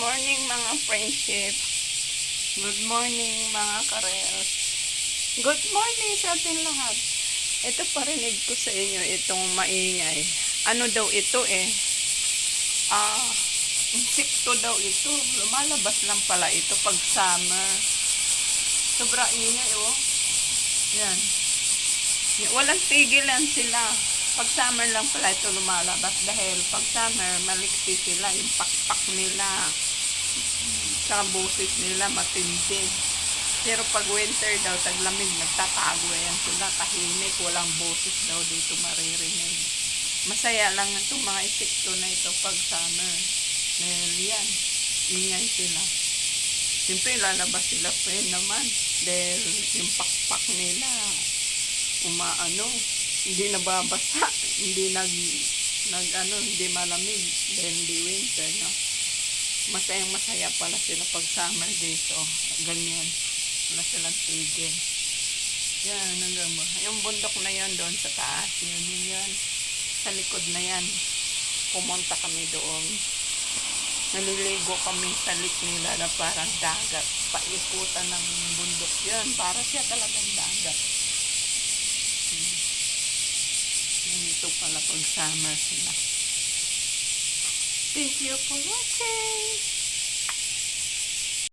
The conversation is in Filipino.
morning mga friendship. Good morning mga karels. Good morning sa ating lahat. Ito parinig ko sa inyo itong maingay. Ano daw ito eh? Insekto daw ito. Lumalabas lang pala ito pag summer. Sobra ingay oh. Yan. Walang tigilan sila. Pag summer lang pala ito lumalabas dahil pag summer maliksi sila, yung pakpak nila tsaka boses nila matindi. Pero pag winter daw taglamig nagtatago yan sila, tahimik, walang boses daw dito maririnig. Masaya lang itong mga insekto na ito pag summer dahil yan, ingay sila. Siyempre lalabas sila pa naman dahil yung pakpak nila hindi nababasa, hindi hindi malamig dahil hindi winter, no? Masaya pala sila pag summer dito. Ganyan. Wala silang tigil. Yan, yung bundok na yan doon sa taas. Yan. Sa likod na yan. Pumunta kami doon. Naliligo kami sa lake nila na parang dagat. Paikutan ng bundok yan. Para siya talagang dagat. Ito pala pag summer sila. Thank you for watching.